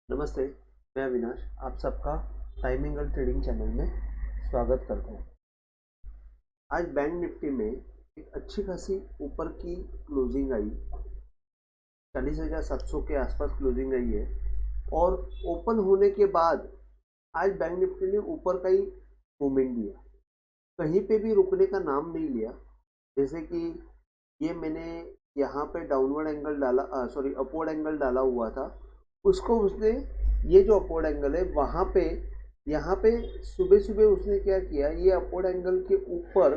नमस्ते, मैं अविनाश आप सबका टाइम एंगल ट्रेडिंग चैनल में स्वागत करता हूँ। आज बैंक निफ्टी में एक अच्छी खासी ऊपर की क्लोजिंग आई, 40,700 के आसपास क्लोजिंग आई है और ओपन होने के बाद आज बैंक निफ्टी ने ऊपर का ही मूवमेंट दिया, कहीं पे भी रुकने का नाम नहीं लिया। जैसे कि ये मैंने यहाँ पे डाउनवर्ड एंगल डाला, सॉरी अपवर्ड एंगल डाला हुआ था, उसको उसने, ये जो अपवर्ड एंगल है वहाँ पे, यहाँ पे सुबह सुबह उसने क्या किया, ये अपवर्ड एंगल के ऊपर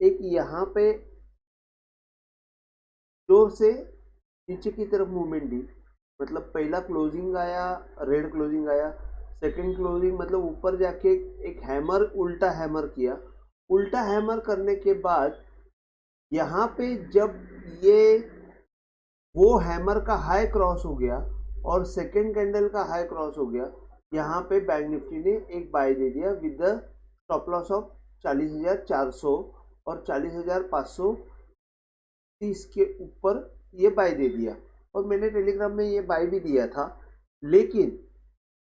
एक यहाँ पे जोर से नीचे की तरफ मूवमेंट दी। मतलब पहला क्लोजिंग आया, रेड क्लोजिंग आया, सेकंड क्लोजिंग मतलब ऊपर जाके एक हैमर, उल्टा हैमर किया। उल्टा हैमर करने के बाद यहाँ पे जब ये वो हैमर का हाई क्रॉस हो गया और सेकेंड कैंडल का हाई क्रॉस हो गया, यहाँ पे बैंक निफ्टी ने एक बाय दे दिया with the stop loss of 40,400 और 40,530 के ऊपर ये बाय दे दिया। और मैंने टेलीग्राम में ये बाय भी दिया था। लेकिन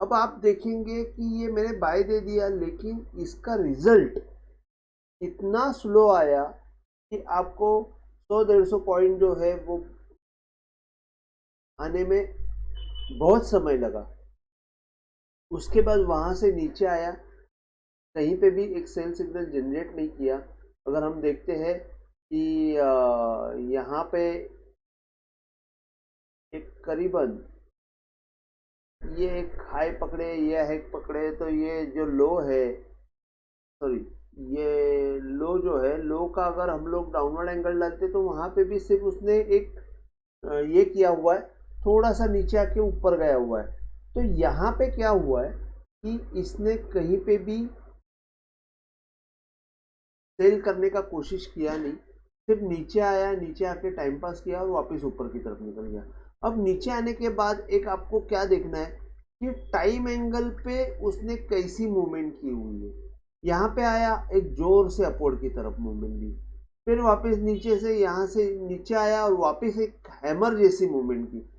अब आप देखेंगे कि ये मैंने बाय दे दिया, लेकिन इसका रिजल्ट इतना स्लो आया कि आपको 100-150 पॉइंट जो है वो आने में बहुत समय लगा। उसके बाद वहाँ से नीचे आया, कहीं पे भी एक सेल सिग्नल जनरेट नहीं किया। अगर हम देखते हैं कि यहाँ पे एक करीबन ये एक हाई पकड़े, ये हाई पकड़े, तो ये जो लो है, सॉरी, ये लो जो है, लो का अगर हम लोग डाउनवर्ड एंगल डालते तो वहाँ पे भी सिर्फ उसने एक ये किया हुआ है, थोड़ा सा नीचे आके ऊपर गया हुआ है। तो यहाँ पे क्या हुआ है कि इसने कहीं पे भी सेल करने का कोशिश किया नहीं, सिर्फ नीचे आया, नीचे आके टाइम पास किया और वापस ऊपर की तरफ निकल गया। अब नीचे आने के बाद एक आपको क्या देखना है कि टाइम एंगल पे उसने कैसी मूवमेंट की हुई है। यहाँ पे आया, एक जोर से अपवर्ड की तरफ मूवमेंट दी, फिर वापस नीचे से यहाँ से नीचे आया और वापस एक हैमर जैसी मूवमेंट की,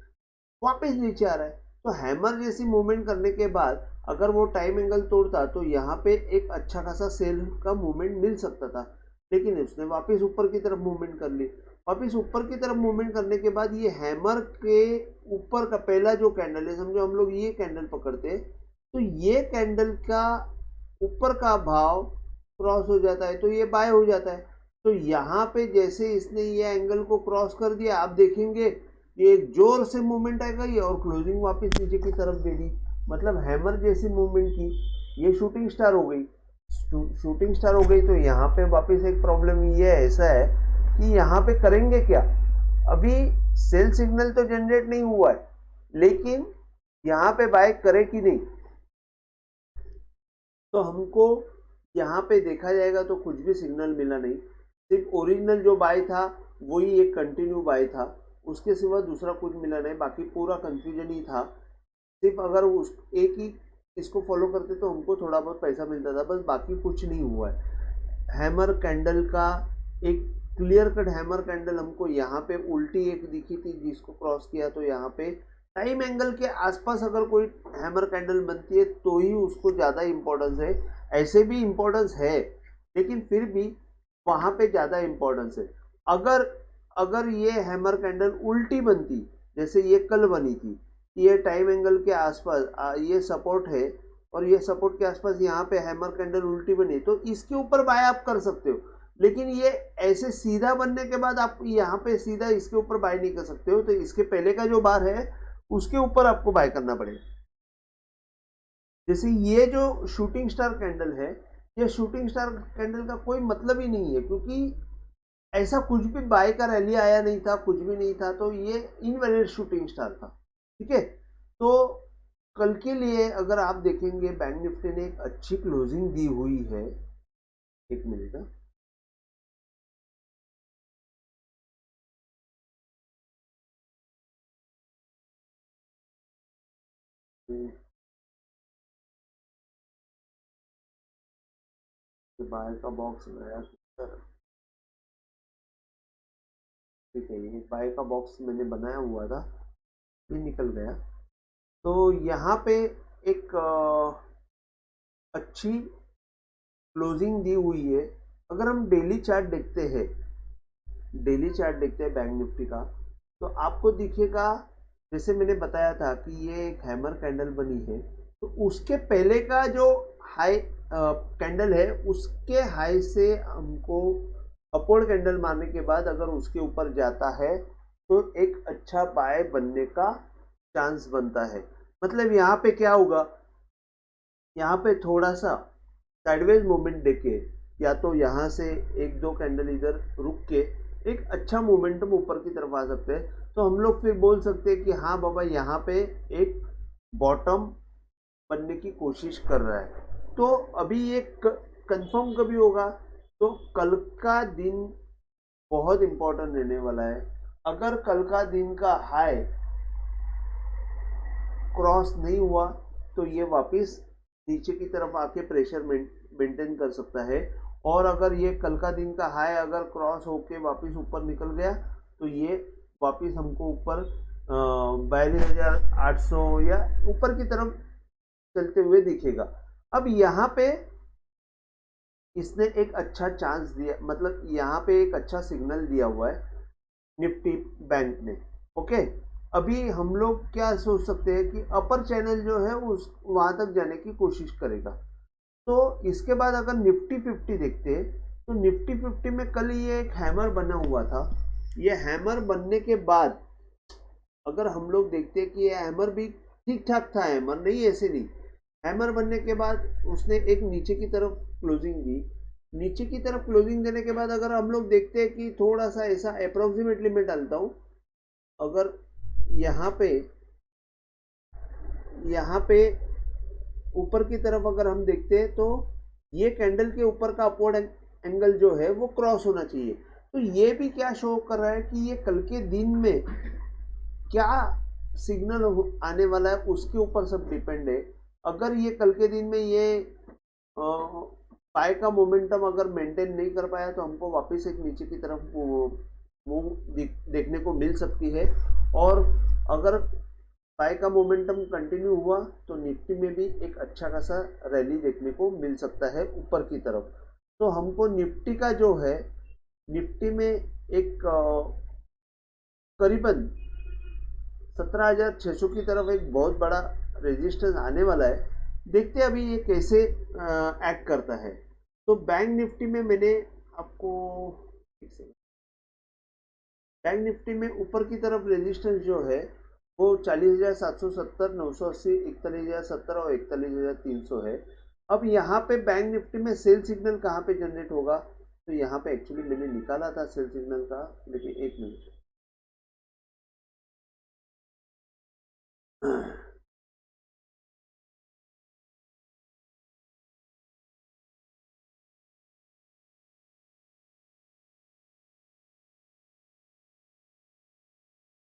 वापस नीचे आ रहा है। तो हैमर जैसी मूवमेंट करने के बाद अगर वो टाइम एंगल तोड़ता तो यहाँ पे एक अच्छा खासा सेल का मूवमेंट मिल सकता था, लेकिन उसने वापस ऊपर की तरफ मूवमेंट कर ली। वापस ऊपर की तरफ मूवमेंट करने के बाद ये हैमर के ऊपर का पहला जो कैंडल है, समझो हम लोग ये कैंडल पकड़ते हैं, तो ये कैंडल का ऊपर का भाव क्रॉस हो जाता है तो ये बाय हो जाता है। तो यहाँ पे जैसे इसने ये एंगल को क्रॉस कर दिया, आप देखेंगे ये एक जोर से मूवमेंट आएगा ये और क्लोजिंग वापस नीचे की तरफ दे दी। मतलब हैमर जैसी मूवमेंट की, ये शूटिंग स्टार हो गई। शूटिंग स्टार हो गई तो यहाँ पे वापस एक प्रॉब्लम ये ऐसा है कि यहाँ पे करेंगे क्या। अभी सेल सिग्नल तो जनरेट नहीं हुआ है, लेकिन यहाँ पे बाय करे कि नहीं, तो हमको यहाँ पे देखा जाएगा तो कुछ भी सिग्नल मिला नहीं। सिर्फ ओरिजिनल जो बाय था वही एक कंटिन्यू बाय था, उसके सिवा दूसरा कुछ मिला नहीं, बाकी पूरा कंफ्यूजन ही था। सिर्फ अगर उस एक ही इसको फॉलो करते तो हमको थोड़ा बहुत पैसा मिलता था, बस बाकी कुछ नहीं हुआ है। हैमर कैंडल का एक क्लियर कट हैमर कैंडल हमको यहाँ पे उल्टी एक दिखी थी, जिसको क्रॉस किया तो यहाँ पे टाइम एंगल के आसपास अगर कोई हैमर कैंडल बनती है तो ही उसको ज़्यादा इंपॉर्टेंस है। ऐसे भी इंपॉर्टेंस है, लेकिन फिर भी वहाँ पे ज़्यादा इंपॉर्टेंस है। अगर अगर ये हैमर कैंडल उल्टी बनती, जैसे ये कल बनी थी, ये टाइम एंगल के आसपास ये सपोर्ट है और ये सपोर्ट के आसपास यहाँ पे हैमर कैंडल उल्टी बनी, तो इसके ऊपर बाय आप कर सकते हो। लेकिन ये ऐसे सीधा बनने के बाद आप यहाँ पे सीधा इसके ऊपर बाय नहीं कर सकते हो, तो इसके पहले का जो बार है उसके ऊपर आपको बाय करना पड़ेगा। जैसे ये जो शूटिंग स्टार कैंडल है, ये शूटिंग स्टार कैंडल का कोई मतलब ही नहीं है, क्योंकि ऐसा कुछ भी बाय का रैली आया नहीं था, कुछ भी नहीं था, तो ये इनवैलिड शूटिंग स्टार था। ठीक है, तो कल के लिए अगर आप देखेंगे बैंक निफ्टी ने एक अच्छी क्लोजिंग दी हुई है। एक मिनट है, बाय का बॉक्स गया किधर? ठीक है, ये बाय का बॉक्स मैंने बनाया हुआ था, ये निकल गया। तो यहाँ पे एक अच्छी क्लोजिंग दी हुई है। अगर हम डेली चार्ट देखते हैं, बैंक निफ्टी का, तो आपको दिखेगा, जैसे मैंने बताया था कि ये एक हैमर कैंडल बनी है, तो उसके पहले का जो हाई कैंडल है, उसके हाई से हमको अपवर्ड कैंडल मारने के बाद अगर उसके ऊपर जाता है तो एक अच्छा बाय बनने का चांस बनता है। मतलब यहाँ पे क्या होगा, यहाँ पे थोड़ा सा साइडवेज मूवमेंट देके, या तो यहाँ से एक दो कैंडल इधर रुक के एक अच्छा मोमेंटम ऊपर की तरफ आ सकते हैं, तो हम लोग फिर बोल सकते हैं कि हाँ बाबा, यहाँ पे एक बॉटम बनने की कोशिश कर रहा है। तो अभी ये कंफर्म कभी होगा, तो कल का दिन बहुत इंपॉर्टेंट रहने वाला है। अगर कल का दिन का हाई क्रॉस नहीं हुआ तो ये वापस नीचे की तरफ आके प्रेशर मेंटेन कर सकता है, और अगर ये कल का दिन का हाई अगर क्रॉस होके वापस ऊपर निकल गया तो ये वापस हमको ऊपर 42,800 या ऊपर की तरफ चलते हुए दिखेगा। अब यहाँ पे इसने एक अच्छा चांस दिया, मतलब यहाँ पे एक अच्छा सिग्नल दिया हुआ है निफ्टी बैंक ने। ओके, अभी हम लोग क्या सोच सकते हैं कि अपर चैनल जो है उस वहां तक जाने की कोशिश करेगा। तो इसके बाद अगर निफ्टी 50 देखते हैं, तो निफ्टी 50 में कल ये एक हैमर बना हुआ था। ये हैमर बनने के बाद अगर हम लोग देखते हैं कि ये हैमर भी ठीक ठाक था, हैमर नहीं ऐसे नहीं, हैमर बनने के बाद उसने एक नीचे की तरफ क्लोजिंग दी। नीचे की तरफ क्लोजिंग देने के बाद अगर हम लोग देखते हैं कि थोड़ा सा ऐसा अप्रोक्सीमेटली मैं डालता हूँ, अगर यहाँ पे ऊपर की तरफ अगर हम देखते हैं, तो ये कैंडल के ऊपर का अपवर्ड एंगल जो है वो क्रॉस होना चाहिए। तो ये भी क्या शो कर रहा है कि ये कल के दिन में क्या सिग्नल आने वाला है उसके ऊपर सब डिपेंड है। अगर ये कल के दिन में ये पाई का मोमेंटम अगर मेंटेन नहीं कर पाया तो हमको वापस एक नीचे की तरफ मूव देखने को मिल सकती है, और अगर पाई का मोमेंटम कंटिन्यू हुआ तो निफ्टी में भी एक अच्छा खासा रैली देखने को मिल सकता है ऊपर की तरफ। तो हमको निफ्टी का जो है, निफ्टी में एक करीबन 17,600 की तरफ एक बहुत बड़ा रेजिस्टेंस आने वाला है। देखते हैं अभी ये कैसे एक्ट करता है। तो बैंक निफ्टी में मैंने आपको, बैंक निफ्टी में ऊपर की तरफ रेजिस्टेंस जो है वो 40,770, 980, 41,070 और 41,300 है। अब यहाँ पे बैंक निफ्टी में सेल सिग्नल कहाँ पे जनरेट होगा, तो यहाँ पे एक्चुअली मैंने निकाला था सेल सिग्नल का, लेकिन एक मिनट,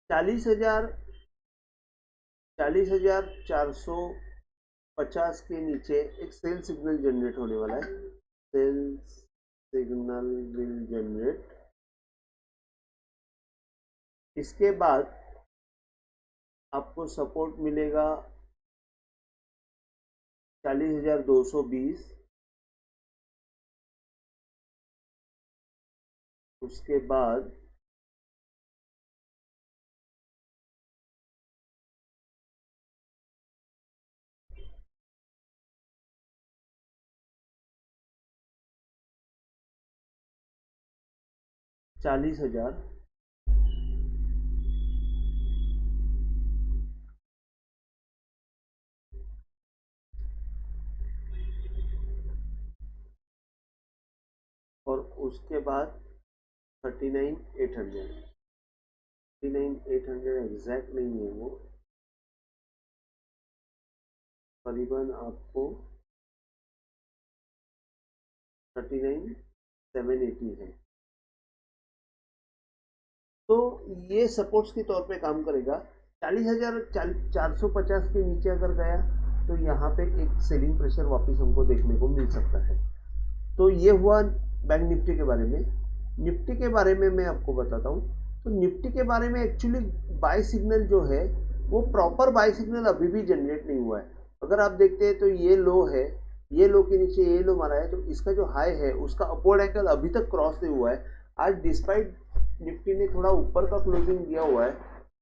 40,450 के नीचे एक सेल सिग्नल जनरेट होने वाला है। सेल सिग्नल विल जनरेट, इसके बाद आपको सपोर्ट मिलेगा 40,220, उसके बाद 40,000, और उसके बाद 39,800। 39,800 एग्जैक्ट नहीं है वो, करीबन आपको 39,780 है। तो ये सपोर्ट्स के तौर पे काम करेगा। 40,450 के नीचे अगर गया तो यहाँ पे एक सेलिंग प्रेशर वापस हमको देखने को मिल सकता है। तो ये हुआ बैंक निफ्टी के बारे में। निफ्टी के बारे में मैं आपको बताता हूँ। तो निफ्टी के बारे में एक्चुअली बाय सिग्नल जो है वो प्रॉपर बाय सिग्नल अभी भी जनरेट नहीं हुआ है। अगर आप देखते हैं तो ये लो है, ये लो के नीचे ये लो मारा है, तो इसका जो हाई है उसका अपवर्ड एंगल अभी तक क्रॉस नहीं हुआ है। आज डिस्पाइट निफ्टी ने थोड़ा ऊपर का क्लोजिंग दिया हुआ है,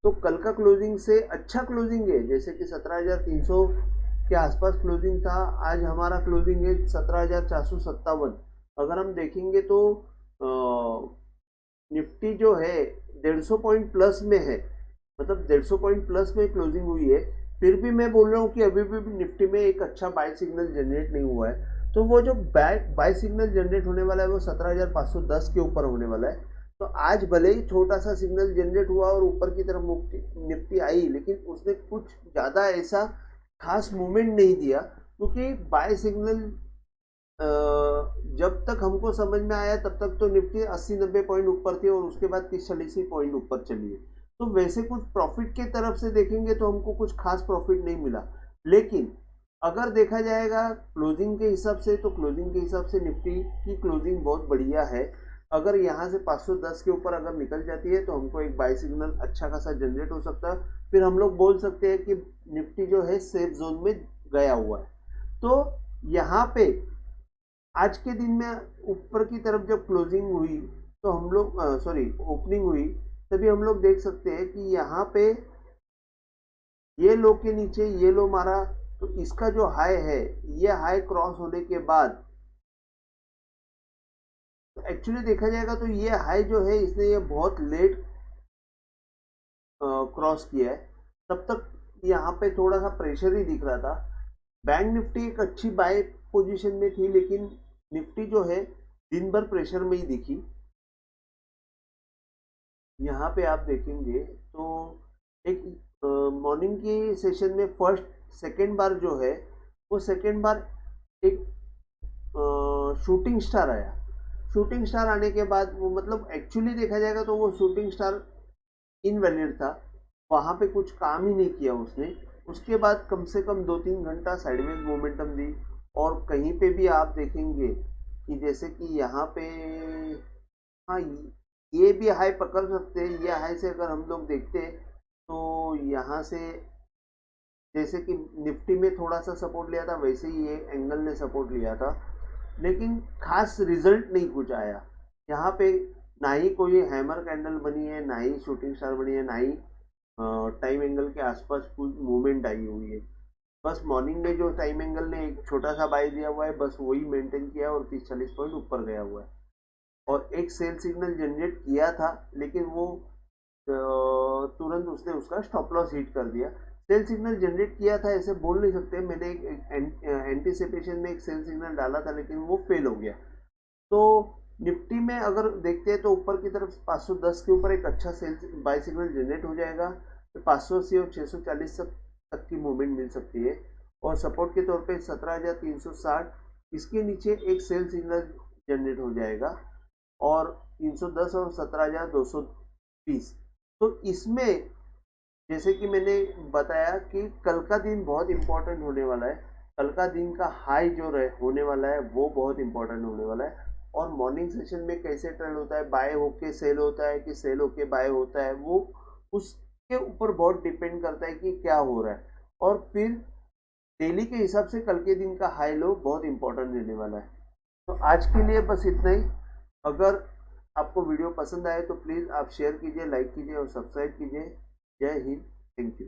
तो कल का क्लोजिंग से अच्छा क्लोजिंग है, जैसे कि 17,300 के आसपास क्लोजिंग था, आज हमारा क्लोजिंग है 17,457। अगर हम देखेंगे तो निफ्टी जो है 150 पॉइंट प्लस में है, मतलब 150 पॉइंट प्लस में क्लोजिंग हुई है। फिर भी मैं बोल रहा हूँ कि अभी भी निफ्टी में एक अच्छा बाय सिग्नल जनरेट नहीं हुआ है, तो वो जो बाय सिग्नल जनरेट होने वाला है वो 17,510 के ऊपर होने वाला है। तो आज भले ही छोटा सा सिग्नल जनरेट हुआ और ऊपर की तरफ निफ्टी आई, लेकिन उसने कुछ ज़्यादा ऐसा खास मूवमेंट नहीं दिया, क्योंकि बाय सिग्नल जब तक हमको समझ में आया तब तक तो निफ्टी 80-90 पॉइंट ऊपर थी और उसके बाद 30-40 पॉइंट ऊपर चली है। तो वैसे कुछ प्रॉफिट के तरफ से देखेंगे तो हमको कुछ खास प्रॉफिट नहीं मिला, लेकिन अगर देखा जाएगा क्लोजिंग के हिसाब से, तो क्लोजिंग के हिसाब से निफ्टी की क्लोजिंग बहुत बढ़िया है। अगर यहाँ से 510 के ऊपर अगर निकल जाती है तो हमको एक बाय सिग्नल अच्छा खासा जनरेट हो सकता है, फिर हम लोग बोल सकते हैं कि निफ्टी जो है सेफ जोन में गया हुआ है। तो यहाँ पे आज के दिन में ऊपर की तरफ जब क्लोजिंग हुई तो हम लोग सॉरी ओपनिंग हुई, तभी हम लोग देख सकते हैं कि यहाँ पे ये लो के नीचे ये लो मारा, तो इसका जो हाई है, ये हाई क्रॉस होने के बाद एक्चुअली देखा जाएगा तो ये हाई जो है इसने ये बहुत लेट क्रॉस किया है। तब तक यहाँ पे थोड़ा सा प्रेशर ही दिख रहा था। बैंक निफ्टी एक अच्छी बाय पोजीशन में थी, लेकिन निफ्टी जो है दिन भर प्रेशर में ही दिखी। यहाँ पे आप देखेंगे तो एक मॉर्निंग की सेशन में फर्स्ट सेकेंड बार जो है, वो सेकेंड बार एक शूटिंग स्टार आया। शूटिंग स्टार आने के बाद वो मतलब एक्चुअली देखा जाएगा तो वो शूटिंग स्टार इनवैलिड था, वहाँ पे कुछ काम ही नहीं किया उसने। उसके बाद कम से कम 2-3 घंटा साइडवेज मोमेंटम दी, और कहीं पे भी आप देखेंगे कि जैसे कि यहाँ पे, हाँ ये भी हाई पकड़ सकते हैं। ये हाई से अगर हम लोग देखते हैं तो यहाँ से जैसे कि निफ्टी में थोड़ा सा सपोर्ट लिया था, वैसे ही ये एंगल ने सपोर्ट लिया था, लेकिन खास रिजल्ट नहीं कुछ आया यहाँ पे। ना ही कोई हैमर कैंडल बनी है, ना ही शूटिंग स्टार बनी है, ना ही टाइम एंगल के आसपास कुछ मूवमेंट आई हुई है। बस मॉर्निंग में जो टाइम एंगल ने एक छोटा सा बाय दिया हुआ है, बस वही मेंटेन किया है और 30-40 पॉइंट ऊपर गया हुआ है। और एक सेल सिग्नल जनरेट किया था, लेकिन वो तुरंत उसने उसका स्टॉप लॉस हिट कर दिया। सेल सिग्नल जनरेट किया था ऐसे बोल नहीं सकते, मैंने एक एंटीसिपेशन में एक सेल सिग्नल डाला था, लेकिन वो फेल हो गया। तो निफ्टी में अगर देखते हैं तो ऊपर की तरफ 510 के ऊपर एक अच्छा सेल बाय सिग्नल जनरेट हो जाएगा, तो 580 और 640 तक की मूवमेंट मिल सकती है। और सपोर्ट के तौर पे 17,360, इसके नीचे एक सेल सिग्नल जनरेट हो जाएगा, और 310 और 17,220। तो इसमें जैसे कि मैंने बताया कि कल का दिन बहुत इंपॉर्टेंट होने वाला है। कल का दिन का हाई जो होने वाला है वो बहुत इंपॉर्टेंट होने वाला है। और मॉर्निंग सेशन में कैसे ट्रेंड होता है, बाय होके सेल होता है कि सेल होके बाय होता है, वो उसके ऊपर बहुत डिपेंड करता है कि क्या हो रहा है। और फिर डेली के हिसाब से कल के दिन का हाई लो बहुत इंपॉर्टेंट रहने वाला है। तो आज के लिए बस इतना ही। अगर आपको वीडियो पसंद आए तो प्लीज़ आप शेयर कीजिए, लाइक कीजिए और सब्सक्राइब कीजिए। जय हिंद, थैंक यू।